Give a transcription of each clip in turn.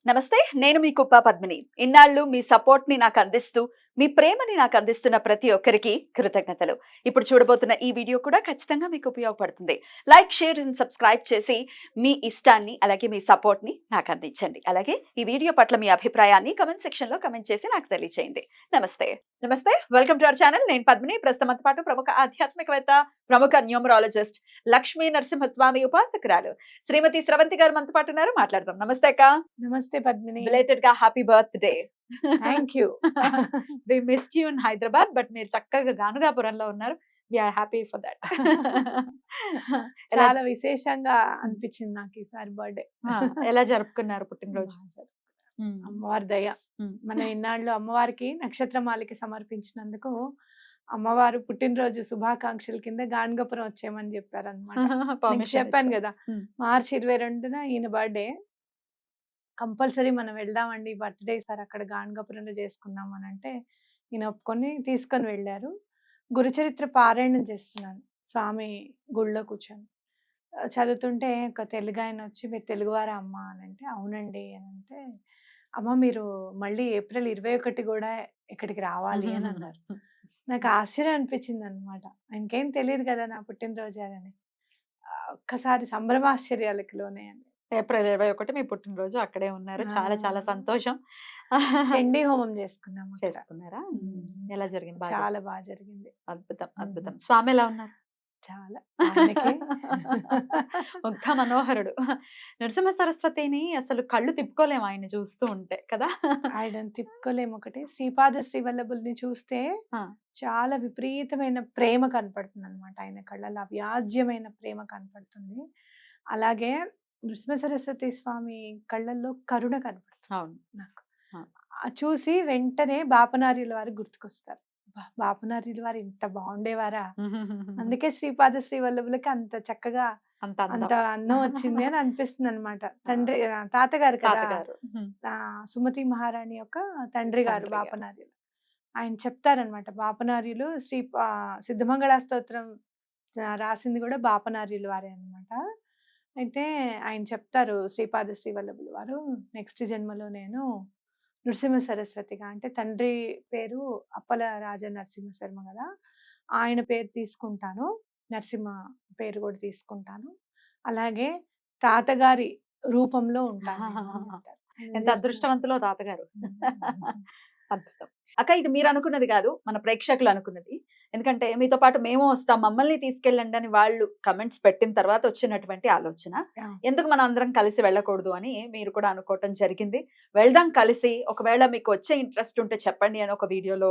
నమస్తే. నేను మీ కుప్ప పద్మిని. ఇన్నాళ్ళు మీ సపోర్ట్‌ని నాకందిస్తూ, మీ ప్రేమని నాకందిస్తున్న ప్రతి ఒక్కరికి కృతజ్ఞతలు. ఇప్పుడు చూడబోతున్న ఈ వీడియో కూడా ఖచ్చితంగా మీకు ఉపయోగపడుతుంది. లైక్, షేర్ అండ్ సబ్స్క్రైబ్ చేసి మీ ఇష్టాన్ని, అలాగే మీ సపోర్ట్‌ని నాకందించండి. అలాగే ఈ వీడియో పట్ల మీ అభిప్రాయాన్ని కామెంట్ సెక్షన్‌లో కామెంట్ చేసి నాకు తెలియజేయండి. నమస్తే. నమస్తే. Welcome to our channel. నేను పద్మిని. ప్రస్తుతం మనతో పాటు ప్రముఖ ఆధ్యాత్మికవేత్త, ప్రముఖ న్యూమరాలజిస్ట్, లక్ష్మీ నరసింహస్వామి ఉపాసకురాలు శ్రీమతి స్రవంతి గారు మనతో పాటు ఉన్నారు. మాట్లాడదాం. నమస్తే అక్క. నమస్తే పద్మిని. బిలేటెడ్ గా happy birthday. Thank you. We missed you in Hyderabad. But మీరు చక్కగా గానుగాపురంలో ఉన్నారు. We are happy for that. చాలా విశేషంగా అనిపించింది నాకు ఈసారి బర్త్డే. ఎలా జరుపుకున్నారు పుట్టినరోజు? అమ్మవారి దయ. హ్మ్. మన ఇన్నాళ్ళు అమ్మవారికి నక్షత్రమాలిక సమర్పించినందుకు అమ్మవారు పుట్టినరోజు శుభాకాంక్షల కింద గాన్గపురం వచ్చేయమని చెప్పారనమాట. మీకు చెప్పాను కదా, మార్చి 22న ఈయన బర్త్డే. కంపల్సరీ మనం వెళ్దామండి బర్త్డే సార్, అక్కడ గాన్గపురంలో చేసుకుందాం అని అంటే ఈయన ఒప్పుకొని తీసుకొని వెళ్ళారు. గురుచరిత్ర పారాయణం చేస్తున్నాను స్వామి గుళ్ళో కూర్చొని. చదువుతుంటే ఒక తెలుగు ఆయన వచ్చి, మీరు తెలుగువారా అమ్మ అని అంటే, అవునండి అని అంటే, అమ్మ మీరు మళ్ళీ ఏప్రిల్ 21 కూడా ఇక్కడికి రావాలి అని అన్నారు. నాకు ఆశ్చర్యం అనిపించింది అనమాట. ఆయనకేం తెలియదు కదా నా పుట్టినరోజు అని. ఒక్కసారి సంభ్రమాశ్చర్యాలకు లోనయ్యాను. ఏప్రిల్ 21 మీ పుట్టినరోజు. అక్కడే ఉన్నారు. చాలా చాలా సంతోషం. చండీ హోమం చేసుకున్నాము. చేసుకున్నారా? ఎలా జరిగింది? చాలా బాగా జరిగింది. అద్భుతం, అద్భుతం. స్వామి ఎలా ఉన్నారు? చాలా ముగ్ధ మనోహరుడు. నరసింహ సరస్వతిని అసలు కళ్ళు తిప్పుకోలేము ఆయన చూస్తూ ఉంటే కదా. ఆయనను తిప్పుకోలేము. ఒకటి శ్రీపాద శ్రీవల్లభుల్ని చూస్తే చాలా విపరీతమైన ప్రేమ కనపడుతుంది అనమాట. ఆయన కళ్ళలో అవ్యాజ్యమైన ప్రేమ కనపడుతుంది. అలాగే నృసింహ సరస్వతి స్వామి కళ్ళల్లో కరుణ కనపడుతుంది నాకు. చూసి వెంటనే బాపనార్యుల వారు గుర్తుకొస్తారు. బాపనార్యుల వారు ఇంత బాగుండేవారా, అందుకే శ్రీపాద శ్రీవల్లభులకి అంత చక్కగా అంత అందం వచ్చింది అని అనిపిస్తుంది అనమాట. తండ్రి తాతగారు కదా, సుమతి మహారాణి యొక్క తండ్రి గారు బాపనార్యులు. ఆయన చెప్తారనమాట, బాపనార్యులు సిద్ధమంగళ స్తోత్రం రాసింది కూడా బాపనార్యులు వారే అనమాట. అయితే ఆయన చెప్తారు, శ్రీపాద శ్రీవల్లభులు వారు, నెక్స్ట్ జన్మలో నేను నృసింహ సరస్వతిగా, అంటే తండ్రి పేరు అప్పల రాజ నరసింహ శర్మ కదా, ఆయన పేరు తీసుకుంటాను, నరసింహ పేరు కూడా తీసుకుంటాను, అలాగే తాతగారి రూపంలో ఉంటాను. ఎంత అదృష్టవంతులో తాతగారు. అద్భుతం అక్క. ఇది మీరు అనుకున్నది కాదు, మన ప్రేక్షకులు అనుకున్నది. ఎందుకంటే మీతో పాటు మేము వస్తాం, మమ్మల్ని తీసుకెళ్ళండి అని వాళ్ళు కమెంట్స్ పెట్టిన తర్వాత వచ్చినటువంటి ఆలోచన. ఎందుకు మనం అందరం కలిసి వెళ్ళకూడదు అని మీరు కూడా అనుకోవటం జరిగింది. వెళ్దాం కలిసి, ఒకవేళ మీకు వచ్చే ఇంట్రెస్ట్ ఉంటే చెప్పండి అని ఒక వీడియోలో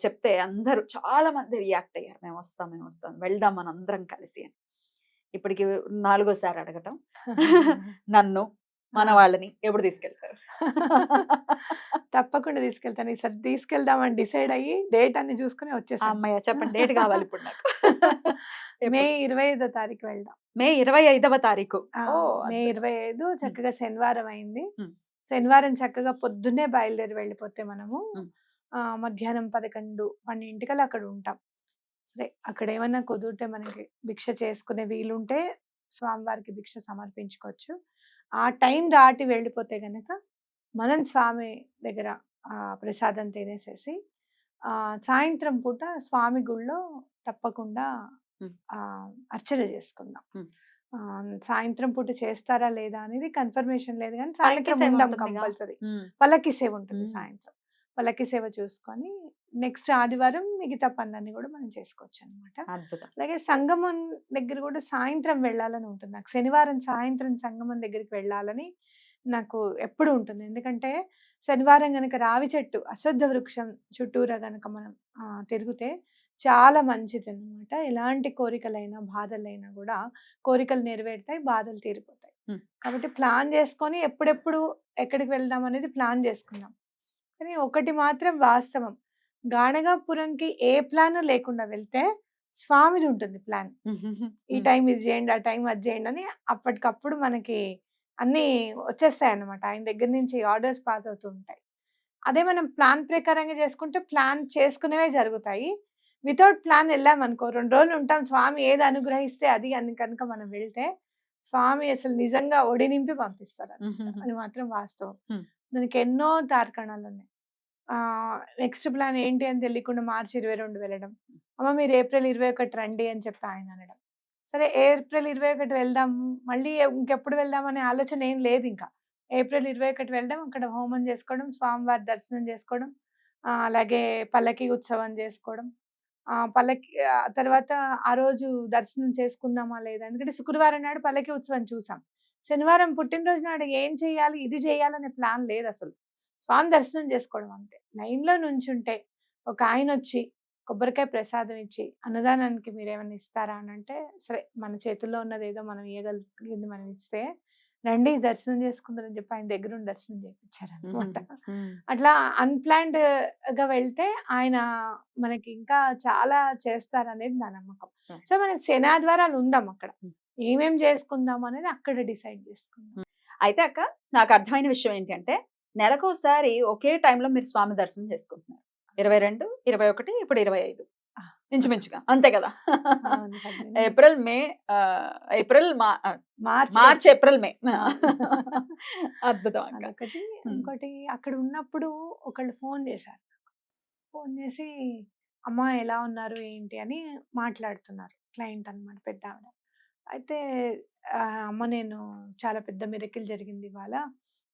చెప్తే అందరూ చాలా మంది రియాక్ట్ అయ్యారు, మేము వస్తాం వెళ్దాం మన అందరం కలిసి అని. ఇప్పటికి 4వ సారి అడగటం. నన్ను మన వాళ్ళని ఎప్పుడు తీసుకెళ్తారు? తప్పకుండా తీసుకెళ్తాను. ఈసారి తీసుకెళ్దామని డిసైడ్ అయ్యి డేట్ అన్ని చూసుకుని వచ్చేసాను. అమ్మయ్య, చెప్పండి డేట్ కావాలి ఇప్పుడు నాకు. మే 25వ తారీఖు వెళ్దాం. మే 25వ తారీఖు. మే 25 చక్కగా శనివారం అయింది. శనివారం చక్కగా పొద్దున్నే బయలుదేరి వెళ్ళిపోతే మనము మధ్యాహ్నం 11, 12 అక్కడ ఉంటాం. సరే, అక్కడ ఏమన్నా కుదిరితే మనకి భిక్ష చేసుకునే వీలుంటే స్వామివారికి భిక్ష సమర్పించుకోవచ్చు. ఆ టైం దాటి వెళ్ళిపోతే గనక మనం స్వామి దగ్గర ప్రసాదం తినేసేసి సాయంత్రం పూట స్వామి గుళ్ళో తప్పకుండా అర్చన చేసుకుందాం. సాయంత్రం పూట చేస్తారా లేదా అనేది కన్ఫర్మేషన్ లేదు, కానీ సాయంత్రం ఉందాం కంపల్సరీ. పల్లకి సేవ ఉంటుంది సాయంత్రం. పల్లకి సేవ చూసుకొని నెక్స్ట్ ఆదివారం మిగతా పనులన్నీ కూడా మనం చేసుకోవచ్చు అనమాట. అలాగే సంగమం దగ్గర కూడా సాయంత్రం వెళ్ళాలని ఉంటుంది నాకు. శనివారం సాయంత్రం సంగమం దగ్గరికి వెళ్ళాలని నాకు ఎప్పుడు ఉంటుంది. ఎందుకంటే శనివారం గనక రావి చెట్టు, అశ్వత్థ వృక్షం చుట్టూరా గనక మనం తిరిగితే చాలా మంచిది అనమాట. ఎలాంటి కోరికలైనా బాధలైనా కూడా కోరికలు నెరవేరుతాయి, బాధలు తీరిపోతాయి. కాబట్టి ప్లాన్ చేసుకొని ఎప్పుడెప్పుడు ఎక్కడికి వెళ్దాం అనేది ప్లాన్ చేసుకుందాం. కానీ ఒకటి మాత్రం వాస్తవం, గాణగాపురంకి ఏ ప్లాన్ లేకుండా వెళ్తే స్వామిది ఉంటుంది ప్లాన్. ఈ టైం ఇది చేయండి, ఆ టైం అది చేయండి అని అప్పటికప్పుడు మనకి అన్ని వచ్చేస్తాయి అన్నమాట. ఆయన దగ్గర నుంచి ఆర్డర్స్ పాస్ అవుతూ ఉంటాయి. అదే మనం ప్లాన్ ప్రకారంగా చేసుకుంటే ప్లాన్ చేసుకునేవే జరుగుతాయి. వితౌట్ ప్లాన్ వెళ్ళామనుకో, 2 రోజులు ఉంటాం, స్వామి ఏది అనుగ్రహిస్తే అది అని కనుక మనం వెళ్తే స్వామి అసలు నిజంగా ఒడి నింపి పంపిస్తారు. అది మాత్రం వాస్తవం. దానికి ఎన్నో తార్కాణాలు ఉన్నాయి. నెక్స్ట్ ప్లాన్ ఏంటి అని తెలియకుండా మార్చి 22 వెళ్ళడం. అమ్మ మీరు ఏప్రిల్ 21 రండి అని చెప్పి ఆయన అనడం. సరే ఏప్రిల్ 21 వెళ్దాము. మళ్ళీ ఇంకెప్పుడు వెళ్దాం అనే ఆలోచన ఏం లేదు ఇంకా. ఏప్రిల్ 21 వెళ్ళడం, అక్కడ హోమం చేసుకోవడం, స్వామివారి దర్శనం చేసుకోవడం, అలాగే పల్లకి ఉత్సవం చేసుకోవడం. పల్లకి తర్వాత ఆ రోజు దర్శనం చేసుకుందామా లేదా? ఎందుకంటే శుక్రవారం నాడు పల్లకి ఉత్సవం చూసాం. శనివారం పుట్టినరోజు నాడు ఏం చేయాలి, ఇది చేయాలనే ప్లాన్ లేదసలు. స్వామి దర్శనం చేసుకోవడం అంతే. లైన్‌లో నుంచుంటే ఒక ఆయనొచ్చి కొబ్బరికాయ ప్రసాదం ఇచ్చి, అన్నదానానికి మీరేమన్నా ఇస్తారా అనంటే, సరే మన చేతుల్లో ఉన్నదేదో మనం ఇయ్యగలిగింది మనం ఇస్తే, రండి దర్శనం చేసుకుందురని చెప్పి ఆయన దగ్గరుండి దర్శనం చేపిచ్చారనమాట. అట్లా అన్‌ప్లాన్డ్‌గా వెళ్తే ఆయన మనకి ఇంకా చాలా చేస్తారనేది నా నమ్మకం. సో, మనకి శనాద్వారాలు ఉందాం అక్కడ. ఏమేం చేసుకుందాం అనేది అక్కడ డిసైడ్ చేసుకుందాం. అయితే అక్క, నాకు అర్థమైన విషయం ఏంటంటే, నెలకోసారి ఒకే టైంలో మీరు స్వామి దర్శనం చేసుకుంటున్నారు. 22, 21, ఇప్పుడు 25 ఇంచుమించుగా అంతే కదా? అవును కదండీ. ఏప్రిల్, మే, ఏప్రిల్, మార్చ్, ఏప్రిల్, మే. అద్భుతం అక్క. అదొకటి. ఇంకోటి అక్కడ ఉన్నప్పుడు ఒకళ్ళు ఫోన్ చేశారు. ఫోన్ చేసి అమ్మ ఎలా ఉన్నారు ఏంటి అని మాట్లాడుతున్నారు. క్లయింట్ అన్నమాట పెద్దావిడ. అయితే అమ్మ నేను చాలా పెద్ద మిరకిల్ జరిగింది ఇవాళ.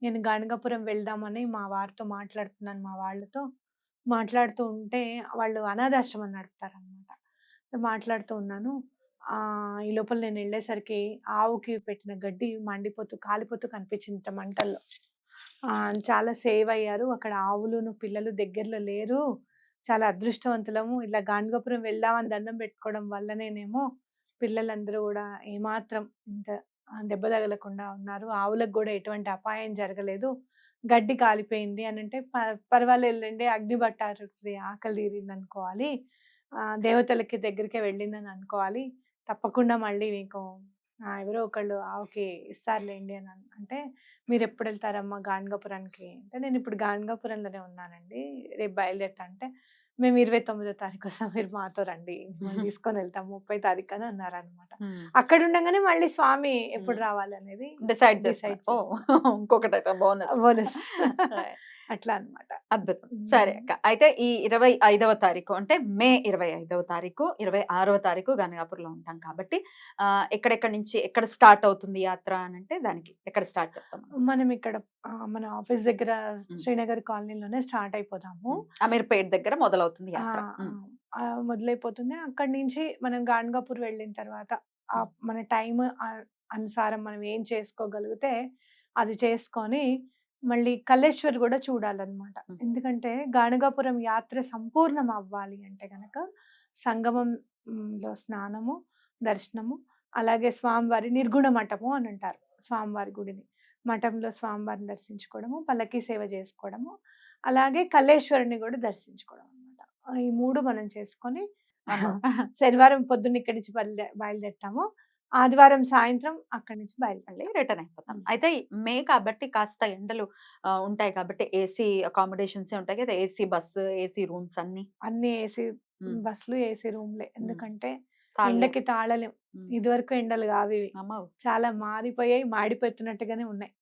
నేను గాణగాపురం వెళ్దామని మా వారితో మాట్లాడుతున్నాను మా వాళ్ళతో. మాట్లాడుతూ ఉంటే వాళ్ళు అనాథాశ్రమం నడుపుతారనమాట. మాట్లాడుతూ ఉన్నాను. ఈ లోపల నేను వెళ్ళేసరికి ఆవుకి పెట్టిన గడ్డి మండిపోతూ, కాలిపోతూ కనిపించిందట మంటల్లో. చాలా సేవ్ అయ్యారు. అక్కడ ఆవులును, పిల్లలు దగ్గరలో లేరు. చాలా అదృష్టవంతులము. ఇలా గాణగాపురం వెళ్దామని దండం పెట్టుకోవడం వల్లనేనేమో పిల్లలందరూ గూడా ఏమాత్రం ఇంత దెబ్బ తగలకుండా ఉన్నారు. ఆవులకు గూడా ఎటువంటి అపాయం జరగలేదు. గడ్డి కాలిపోయింది అనంటే పర్వాలేదులెండి అగ్ని భట్టారకుడి ఆకలి తీరిందనుకోవాలి. దేవతలకి దగ్గరికే వెళ్ళిందని అనుకోవాలి. తప్పకుండా మళ్ళీ మీకు ఎవరో ఒకళ్ళు ఆవుకి ఇస్తారులెండి అని అంటే, మీరెప్పుడెళ్తారమ్మా గాణగాపురానికి? అంటే, నేనిప్పుడు గాణగాపురంలోనే ఉన్నానండి. రేపు బయలుదేరుతా అంటే, మేము 29వ తారీఖు వస్తాం. మీరు మాతో రండి. మిమ్మల్ని తీసుకొనెళ్తాం 30 తారీఖు అని అన్నారనమాట. అక్కడుండంగానే మళ్ళీ స్వామి ఎప్పుడు రావాలనేది డిసైడ్ డిసైడ్ చేస్తారు. ఇంకొకటైతే బోనస్. బోనస్. అట్లా అన్నమాట. అద్భుతం. సరే అక్క. అయితే ఈ 25వ తారీఖు అంటే మే 25వ తారీఖు, 26వ తారీఖు గణగాపురంలో ఉంటాం కాబట్టి ఎక్కడెక్కడి నుంచి ఎక్కడ స్టార్ట్ అవుతుంది యాత్ర అనంటే దానికి ఎక్కడ స్టార్ట్ చేస్తాం? మనం ఇక్కడ మన ఆఫీస్ దగ్గర శ్రీనగర్ కాలనీలోనే స్టార్ట్ అయిపోతాము. అమీర్పేట్ దగ్గర మొదలవుతుంది యాత్ర. మొదలైపోతుంది. అక్కడి నుంచి మనం గాణగాపూర్ వెళ్ళిన తర్వాత మన టైం అనుసారం మనం ఏం చేసుకోగలిగితే అది చేసుకొని మళ్ళీ కల్లేశ్వర్ కూడా చూడాలన్నమాట. ఎందుకంటే గాణగాపురం యాత్ర సంపూర్ణం అవ్వాలి అంటే గనక సంగమంలో స్నానము, దర్శనము, అలాగే స్వామివారి నిర్గుణ మఠము అని అంటారు స్వామివారి గుడిని. మఠంలో స్వామివారిని దర్శించుకోవడము, పల్లకీ సేవ చేసుకోవడము, అలాగే కల్లేశ్వరుని కూడా దర్శించుకోవడం అన్నమాట. ఈ 3 మనం చేసుకొని శనివారం పొద్దున్న ఇక్కడి నుంచి బయలుదేరుతాము. ఆదివారం సాయంత్రం అక్కడి నుంచి బయలుదేరి రిటర్న్ అయిపోతాం. అయితే మే కాబట్టి కాస్త ఎండలు ఉంటాయి కాబట్టి ఏసీ అకామిడేషన్స్ ఉంటాయి కదా, ఏసీ బస్సు, ఏసీ రూమ్స్ అన్ని ఏసీ బస్సులు, ఏసీ రూమ్లే. ఎందుకంటే ఎండకి తాళలేం. ఇదివరకు ఎండలు కావివి. చాలా మారిపోయాయి, మాడిపోతున్నట్టుగానే ఉన్నాయి.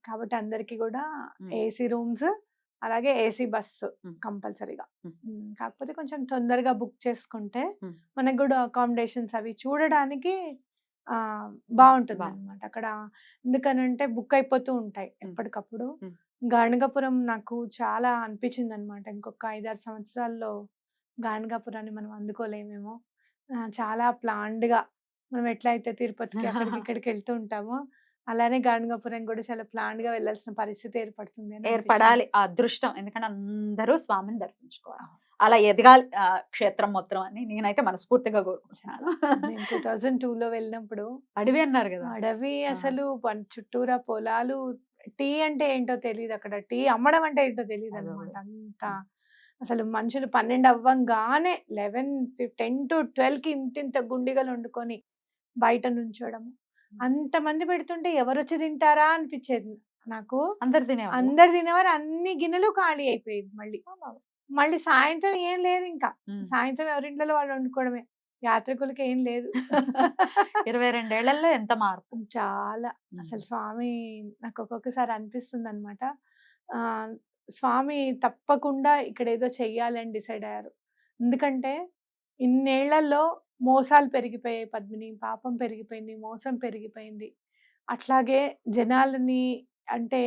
కాబట్టి అందరికి కూడా ఏసీ రూమ్స్, అలాగే ఏసీ బస్సు కంపల్సరీగా. కాకపోతే కొంచెం తొందరగా బుక్ చేసుకుంటే మనకు కూడా అకామిడేషన్స్ అవి చూడడానికి బాగుంటుంది అనమాట. అక్కడ ఎందుకనంటే బుక్ అయిపోతూ ఉంటాయి ఎప్పటికప్పుడు. గాణగాపురం నాకు చాలా అనిపించింది అనమాట. ఇంకొక 5-6 సంవత్సరాల్లో గాణగాపురాన్ని మనం అందుకోలేమేమో. చాలా ప్లాన్డ్‌గా మనం ఎట్లయితే తిరుపతికి అక్కడికి ఇక్కడికి వెళ్తూ ఉంటామో, అలానే గాణగాపురం కూడా చాలా ప్లాన్డ్‌గా వెళ్ళాల్సిన పరిస్థితి ఏర్పడాలి ఆ అదృష్టం. ఎందుకంటే అందరూ స్వామిని దర్శించుకోవాలి. అలా ఎదగాలి క్షేత్రం మొత్తం అని నేనైతే మనస్ఫూర్తిగా కోరుకుంటున్నాను. నేను 2002లో వెళ్ళినప్పుడు అడవి అన్నారు కదా. అడవి అసలు చుట్టూరా పొలాలు. టీ అంటే ఏంటో తెలీదు అక్కడ. టీ అమ్మడం అంటే ఏంటో తెలీదు అనమాట. అంత అసలు మనుషులు 12 అవ్వంగానే 10-12కి ఇంతింత గుండిగలు వండుకొని బయట నుంచోవడం. అంతమంది పెడుతుంటే ఎవరొచ్చి తింటారా అనిపించేది నాకు. అందరు తినేవారు. అన్ని గిన్నెలు ఖాళీ అయిపోయేది మళ్ళీ. మళ్ళీ సాయంత్రం ఏం లేదు ఇంకా. సాయంత్రం ఎవరింట్లో వాళ్ళు వండుకోవడమే. యాత్రికులకి ఏం లేదు. 22 ఏళ్లలో ఎంత మార్పు. చాలా. అసలు స్వామి నాకు ఒక్కొక్కసారి అనిపిస్తుందనమాట. ఆహ్, స్వామి తప్పకుండా ఇక్కడేదో చెయ్యాలని డిసైడ్ అయ్యారు. ఎందుకంటే ఇన్నేళ్లలో మోసాలు పెరిగిపోయాయి పద్మిని. పాపం పెరిగిపోయింది. మోసం పెరిగిపోయింది. అట్లాగే జనాలని అంటే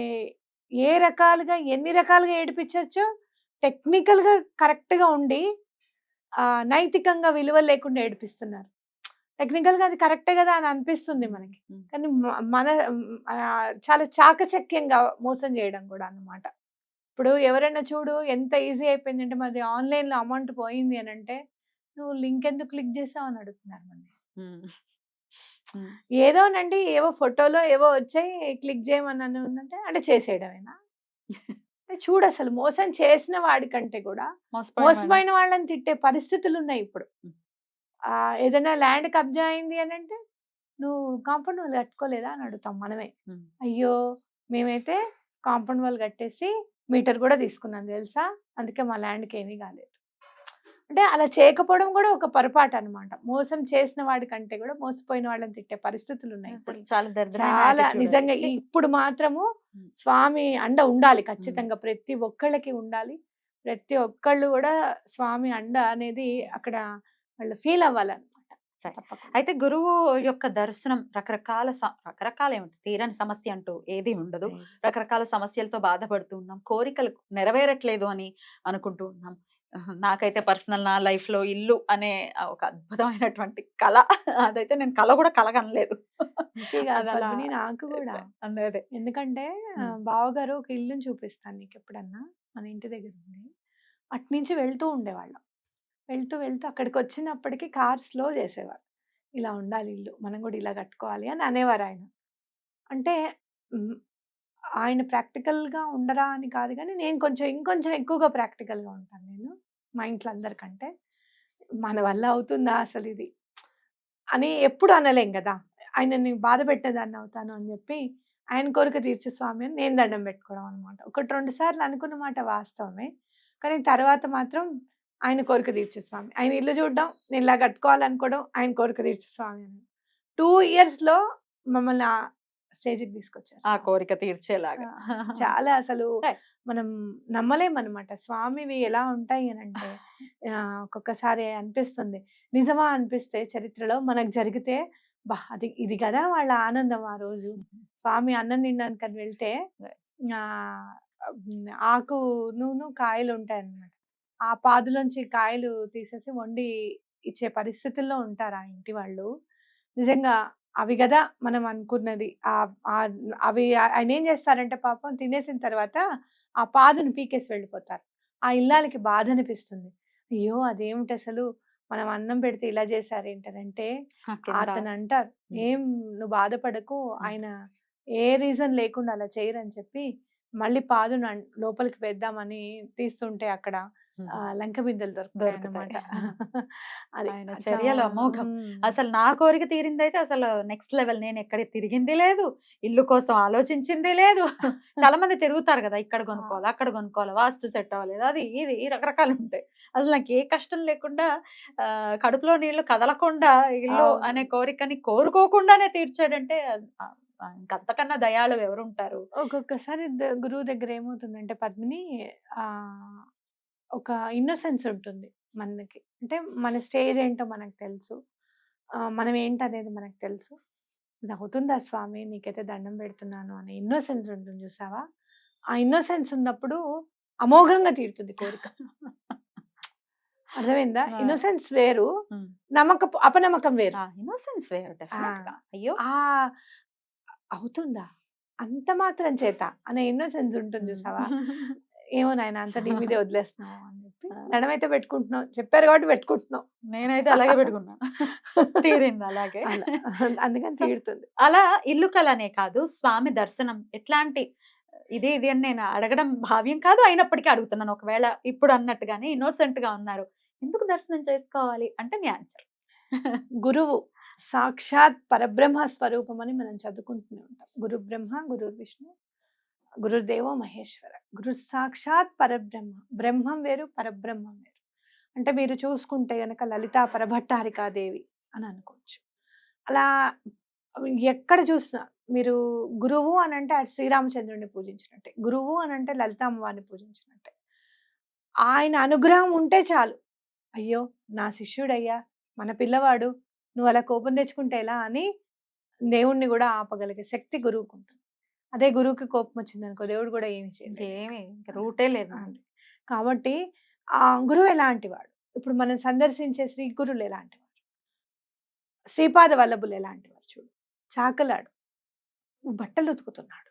ఏ రకాలుగా, ఎన్ని రకాలుగా ఏడిపించొచ్చో టెక్నికల్‌గా కరెక్ట్‌గా ఉండి నైతికంగా విలువలు లేకుండా ఏడిపిస్తున్నారు. టెక్నికల్‌గా అది కరెక్టే గదా! అని అనిపిస్తుంది మనకి. కానీ మన చాలా చాకచక్యంగా మోసం జేయడం గూడా అన్నమాట. ఇప్పుడు ఎవరైనా చూడు ఎంత ఈజీ అయిపోయిందంటే మరి ఆన్‌లైన్‌లో అమౌంట్ పోయింది అనంటే, "నువ్వు లింక్ ఎందుకు క్లిక్ చేసావు?" అని అడుగుతున్నారు నన్ను. ఏదోనండి ఏవో ఫోటోలో ఏవో వచ్చాయి క్లిక్ చేయమని ఉందంటే అంటే చేసేయడమేనా? చూడసలు మోసం చేసిన వాడికంటే కూడా మోసపోయిన వాళ్ళని తిట్టే పరిస్థితులున్నాయి ఇప్పుడు. ఏదైనా ల్యాండ్ కబ్జా అయింది అనంటే, "నువ్వు కాంపౌండ్ వాల్ కట్టుకోలేదా?" అని అడుగుతాం మనమే. అయ్యో! మేమైతే కాంపౌండ్ వాల్ కట్టేసి మీటర్ కూడా తీసుకున్నాం తెలుసా? అందుకే మా ల్యాండ్‌కి ఏమీ కాలేదు. అంటే అలా చేయకపోవడం కూడా ఒక పొరపాటన్నమాట. మోసం చేసిన వాడికంటే కూడా మోసపోయిన వాళ్ళని తిట్టే పరిస్థితులున్నాయి ఇప్పుడు. చాలా దరిద్రమైన చాలా attitude నిజంగా అది. ఇప్పుడు మాత్రము స్వామి అండ ఉండాలి ఖచ్చితంగా. ప్రతి ఒక్కళ్ళకి ఉండాలి. ప్రతి ఒక్కళ్ళు కూడా స్వామి అండ అనేది అక్కడ వాళ్ళు ఫీల్ అవ్వాలన్నమాట. Right. తప్పకుండా. అయితే గురువు యొక్క దర్శనం రకరకాల ఏమిటి తీరని సమస్య అంటూ ఏది ఉండదు. రకరకాల సమస్యలతో బాధపడుతూ ఉన్నాం. కోరికలు నెరవేరట్లేదు అని అనుకుంటూ ఉన్నాం. నాకైతే పర్సనల్ నా లైఫ్ లో ఇల్లు అనే ఒక అద్భుతమైనటువంటి కళ. అదైతే నేను కళ కూడా కలగనలేదు. అంతే కాదు అది అలా పద్మిని నాకు కూడా. అదే ఎందుకంటే బావగారు ఒక ఇల్లుని చూపిస్తాను నీకు ఎప్పుడన్నా. మన ఇంటి దగ్గర ఉంది. అట్నుంచి వెళ్తూ ఉండేవాళ్ళం. వెళ్తూ వెళ్తూ అక్కడికొచ్చినప్పటికి కార్ స్లో చేసేవారు. ఇలా ఉండాలి ఇల్లు. మనం కూడా ఇలా కట్టుకోవాలి అని అనేవారాయన. అంటే హ్మ్. ఆయన ప్రాక్టికల్‌గా ఉండరా అని కాదు గానీ, నేను కొంచెం ఇంకొంచెం ఎక్కువగా ప్రాక్టికల్‌గా ఉంటాను నేను. మా ఇంట్లో అందరికంటే. మన వల్ల అవుతుందా అసలిది? అని ఎప్పుడు అనలేం గదా! ఆయనని బాధ పెట్టేదాన్ని అవుతాను అని జెప్పి, ఆయన కోరిక తీర్చు స్వామి అని నేను దండం పెట్టుకోవడం అనమాట. ఒకటి 2 సార్లు అనుకున్న మాట వాస్తవమే. కానీ తర్వాత మాత్రం ఆయన కోరిక తీర్చు స్వామి. ఆయన ఇల్లు చూడడం, నేను ఇలా కట్టుకోవాలనుకోవడం, ఆయన కోరిక తీర్చు స్వామి అని. 2 ఇయర్స్‌లో మమ్మల్ని ఆ స్టేజ్‌కి తీసుకొచ్చారు ఆ స్వామి. కోరిక తీర్చేలాగా. చాలా అసలు Right. మనం నమ్మలేమనమాట. స్వామివి ఎలా ఉంటాయి అనంటే ఒక్కొక్కసారి అనిపిస్తుంది. నిజమా అనిపిస్తే చరిత్రలో మనకు జరిగితే ఇది గదా వాళ్ళ ఆనందం ఆ రోజు. స్వామి అన్నం తినడానికని వెళ్తే ఆహ్, ఆకులును కాయలుంటాయన్నమాట. ఆ పాదులోంచి కాయలు తీసేసి వండి ఇచ్చే పరిస్థితుల్లో ఉంటారు ఆ ఇంటి వాళ్ళు. నిజంగా అవి గదా మనం అనుకున్నది. అవి ఆయనేం జేస్తారంటే పాపం తినేసిన తర్వాత ఆ పాదుని పీకేసి వెళ్ళిపోతారు. ఆ ఇల్లాలికి బాధనిపిస్తుంది. అయ్యో! అదేమిటసలు మనం అన్నం పెడితే ఇలా జేశారేంటనంటే కింద అతనంటారు, "ఏం నువ్వు బాధపడకు. ఆయన ఏ రీజన్ లేకుండా అలా చెయ్యరని" చెప్పి మళ్ళీ పాదుని లోపలికి వేద్దామని తీస్తుంటే అక్కడ లంక బిందెలు దొరుకుతాయి. దొరుకుతాయన్నమాట. అది ఆయన అట్లా చర్యలు అమోఘం. అసలు నా కోరిక తీరిందైతే అసలు నెక్స్ట్ లెవెల్. నేను ఎక్కడ తిరిగింది లేదు. ఇల్లు కోసం ఆలోచించింది లేదు. చాలా మంది తిరుగుతారు కదా! ఇక్కడ కొనుక్కోవాలి, అక్కడ కొనుక్కోవాలి, వాస్తు సెట్ అవ్వలేదు. అది ఇది రకరకాలు ఉంటాయి. అసలు నాకు ఏ కష్టం లేకుండా కడుపులో నీళ్లు కదలకుండా ఇల్లు అవును. అనే కోరికని కోరుకోకుండానే తీర్చాడంటే ఇంకంతకన్నా దయాళువు ఎవరుంటారు? ఒక్కొక్కసారి గురువు దగ్గర ఏమవుతుందంటే పద్మిని ఆహ్, ఒక ఇన్నోసెన్స్ ఉంటుంది మనకి. అంటే మన స్టేజ్ ఏంటో మనకు తెలుసు. మనం ఏంటనేది మనకు తెలుసు. ఇది అవుతుందా స్వామి నీకైతే దండం పెడుతున్నాను అనే ఇన్నోసెన్స్ ఉంటుంది చూసావా? ఆ ఇన్నోసెన్స్ ఉన్నప్పుడు అమోఘంగా తీరుతుంది కోరిక. అర్థమైందా? ఆ! ఇన్నోసెన్స్ వేరు. హ్మ్. అపనమ్మకం వేరు. ఇన్నోసెన్స్ వేరు ఆ! డెఫినెట్‌గా. అయ్యో! ఆ అవుతుందా? అంత మాత్రం చేత అనే ఇన్నోసెన్స్ ఉంటుంది చూసావా? హ్మ్. ఏమో నాయన అంతా నీ మీదే వదిలేస్తున్నావు అని చెప్పి ఆ! దండమైతే పెట్టుకుంటున్నావు. చెప్పారు కాబట్టి పెట్టుకుంటున్నావు. నేనైతే అలాగే పెట్టుకున్నా. తీరింది అలాగే. అలా. అందుకని సో, తీరుతుంది. అలా ఇల్లు కలనే కాదు, స్వామి దర్శనం ఎట్లాంటి ఇది అని నేను అడగడం భావ్యం కాదు. అయినప్పటికీ అడుగుతున్నాను. ఒకవేళ ఇప్పుడు అన్నట్టుగానే ఇన్నోసెంట్‌గా ఉన్నారు. ఎందుకు దర్శనం చేసుకోవాలి అంటే మీ ఆన్సర్. గురువు సాక్షాత్ పరబ్రహ్మ స్వరూపం అని మనం చదువుకుంటూనే ఉంటాం. గురు బ్రహ్మ, గురు విష్ణు, గురుదేవో మహేశ్వర. గురు సాక్షాత్ పరబ్రహ్మ. బ్రహ్మం వేరు, పరబ్రహ్మం వేరు. అంటే మీరు చూసుకుంటే గనక లలితా పరభట్టారికాదేవి అని అనుకోవచ్చు. అలా ఎక్కడ చూసినా మీరు గురువు అనంటే అటు శ్రీరామచంద్రుడిని పూజించినట్టే. గురువు అనంటే లలిత అమ్మవారిని పూజించినట్టే. ఆయన అనుగ్రహం ఉంటే చాలు. అయ్యో! నా శిష్యుడయ్యా, మన పిల్లవాడు, నువ్వలా కోపం తెచ్చుకుంటే ఎలా అని దేవుడిని గూడా ఆపగలిగే శక్తి గురువుకుంటుంది. అదే గురువుకి కోపమొచ్చిందనుకో దేవుడు గూడా ఏమి చేయలేడు. ఇంకేమి ఇంక రూటే లేదు. అంతే. కాబట్టి గురువు ఎలాంటివాడు? ఇప్పుడు మనం సందర్శించే శ్రీ గురులు ఎలాంటివారు? శ్రీపాద వల్లభులు ఎలాంటివారు చూడు. చాకలాడు. బట్టలు ఉతుకుతున్నాడు.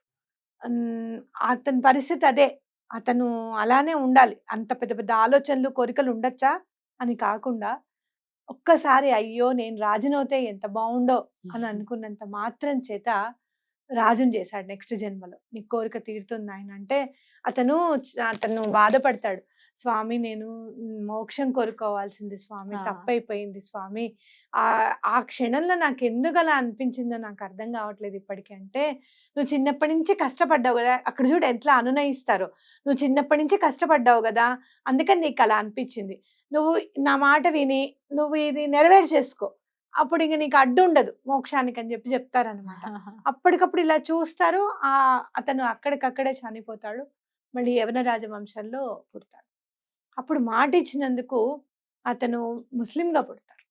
అతని పరిస్థితి అదే. అతను అలానే ఉండాలి. అంత పెద్ద పెద్ద ఆలోచనలు, కోరికలు ఉండొచ్చా అని కాకుండా ఒక్కసారి అయ్యో! నేను రాజునవుతే ఎంత బావుండో అని అనుకున్నంత మాత్రం చేత రాజుని చేశాడు నెక్స్ట్ జన్మలో. నీ కోరిక తీరుతుంది నాయన అంటే అతను బాధపడతాడు. స్వామి నేను మోక్షం కోరుకోవాల్సింది స్వామి. ఆ! తప్పైపోయింది స్వామి. ఆ క్షణంలో నాకెందుకు అలా అనిపించిందో నాకు అర్థం కావట్లేదు ఇప్పటికి అంటే, నువ్వు చిన్నప్పటి నుంచి కష్టపడ్డావు గదా! అక్కడ చూడు ఎట్లా అనునయిస్తారో. నువ్వు చిన్నప్పటి నుంచి కష్టపడ్డావు గదా! అందుకని నీకు అలా అనిపించింది. నువ్వు నా మాట విని నువ్వు ఇది నెరవేర్చేసుకో. అప్పుడు ఇంక నీకు అడ్డుండదు మోక్షానికి అని చెప్తారనమాట. అప్పటికప్పుడు ఇలా చూస్తారు. అతను అక్కడికక్కడే చనిపోతాడు. మళ్ళీ యవన రాజవంశంలో పుడతాడు. అప్పుడు మాట ఇచ్చినందుకు అతను ముస్లింగా పుడతారు.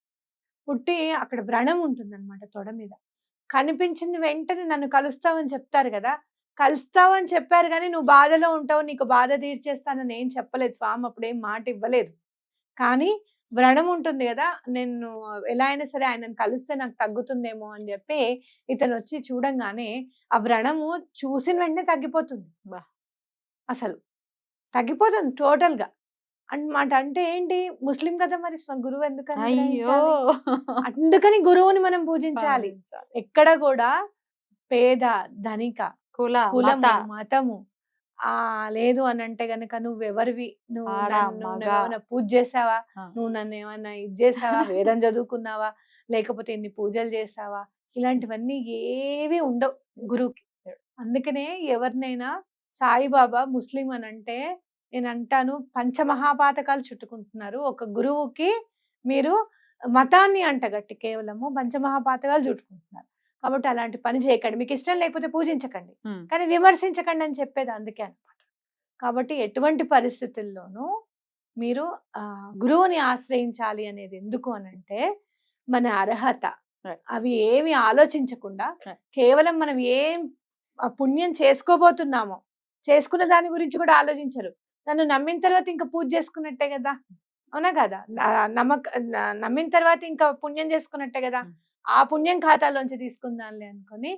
పుట్టి అక్కడ వ్రణం ఉంటుందన్నమాట తొడ మీద. కనిపించిన వెంటనే నన్ను కలుస్తావని చెప్తారు కదా! కలుస్తావని చెప్పారు గానీ నువ్వు బాధలో ఉంటావు, నీకు బాధ తీర్చేస్తానని ఏం చెప్పలేదు స్వామి. అప్పుడేం మాట ఇవ్వలేదు. కానీ వ్రణం ఉంటుంది గదా! నేను ఎలా అయినా సరే ఆయనను కలిస్తే నాకు తగ్గుతుందేమో అని జెప్పి ఇతనొచ్చి చూడంగానే ఆ వ్రణము చూసిన వెంటనే తగ్గిపోతుంది. అసలు తగ్గిపోతుంది టోటల్‌గా. అన్నమాట. అంటే ఏంటి ముస్లిం కదా! మరి గురువు ఎందుకని అయ్యో! గ్రహించాలి? అందుకని గురువుని మనం పూజించాలి. పాలించాలి. ఎక్కడ గూడా పేద, ధనిక, కులము, మత, మతము లేదు అనంటే గనక నువ్వెవరివి? ఆడ, మగ. నువ్వేమన్నా పూజ చేసావా? ఆ! నువ్వు నన్నేమన్నా ఇది చేసావా? వేదం చదువుకున్నావా? లేకపోతే ఇన్ని పూజలు చేసావా? ఇలాంటివన్నీ ఏవి ఉండవు గురువుకి. అందుకనే ఎవరినైనా సాయిబాబా ముస్లిం అనంటే నేనంటాను పంచమహాపాతకాలు చుట్టుకుంటున్నారు. ఒక గురువుకి మీరు మతాన్ని అంటగట్టి కేవలము పంచమహాపాతకాలు చుట్టుకుంటున్నారు. కాబట్టి అలాంటి పని చేయకండి. మీకు ఇష్టం లేకపోతే పూజించకండి. కానీ విమర్శించకండి అని చెప్పేది అందుకే అన్నమాట. కాబట్టి ఎటువంటి పరిస్థితుల్లోనూ మీరు గురువుని ఆశ్రయించాలి అనేది ఎందుకు అనంటే మన అర్హత. అవి ఏమి ఆలోచించకుండా కేవలం మనం ఏం పుణ్యం చేసుకోబోతున్నామో చేసుకున్న దాని గురించి కూడా ఆలోచించరు. నన్ను నమ్మిన తర్వాత ఇంకా పూజ చేసుకున్నట్టే కదా! అవునా కదా! నమ్మిన తర్వాత ఇంకా పుణ్యం చేసుకున్నట్టే కదా! ఆ పుణ్యం ఖాతాలోంచి తీసుకుందాంలే అనుకొని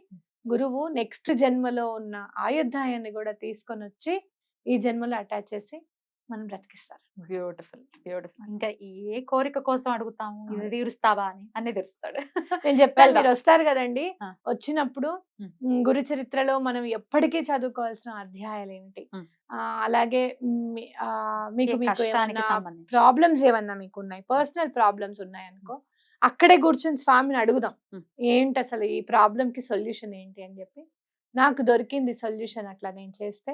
గురువు నెక్స్ట్ జన్మలో ఉన్న ఆయుర్దాయాన్ని కూడా తీసుకొనొచ్చి ఈ జన్మలో అటాచ్ చేసి మనం బ్రతికిస్తారు. బ్యూటిఫుల్. బ్యూటిఫుల్. ఇంకా ఏ కోరిక కోసం అడుగుతాము? ఇది తీరుస్తావా అని అన్నీ తీరుస్తాడు. నేను చెప్పాను వెళ్దాం. మీరొస్తారు గదండీ! ఆ! వచ్చినప్పుడు హ్మ్. గురు చరిత్రలో మనం ఎప్పటికీ చదువుకోవాల్సిన అధ్యాయాలేమిటి? హ్మ్. అలాగే మీకు ఏ కష్టానికి ఏమన్నా సంబంధించి. ప్రాబ్లమ్స్ ఏమన్నా మీకున్నాయి, పర్సనల్ ప్రాబ్లమ్స్ ఉన్నాయనుకో, అక్కడే కూర్చొని స్వామిని అడుగుదాం. హ్మ్. ఏంటసలు ఈ ప్రాబ్లమ్‌కి సొల్యూషన్ ఏంటి అని జెప్పి. నాకు దొరికింది సొల్యూషన్ అట్లా నేను చేస్తే,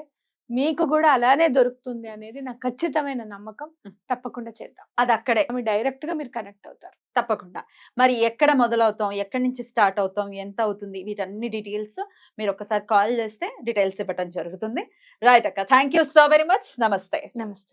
మీకు గూడా అలానే దొరుకుతుంది అనేది నాకు ఖచ్చితమైన నమ్మకం. తప్పకుండా చేద్దాం. అదక్కడే. డైరెక్ట్‌గా మీరు కనెక్ట్ అవుతారు. తప్పకుండా. మరి ఎక్కడ మొదలవుతాం? ఎక్కడి నుంచి స్టార్ట్ అవుతాం? ఎంత అవుతుంది? వీటన్ని డీటెయిల్స్ మీరు ఒక్కసారి కాల్ చేస్తే డీటెయిల్స్ ఇవ్వటం జరుగుతుంది. రైట్ అక్క. Thank you so very much. నమస్తే. నమస్తే.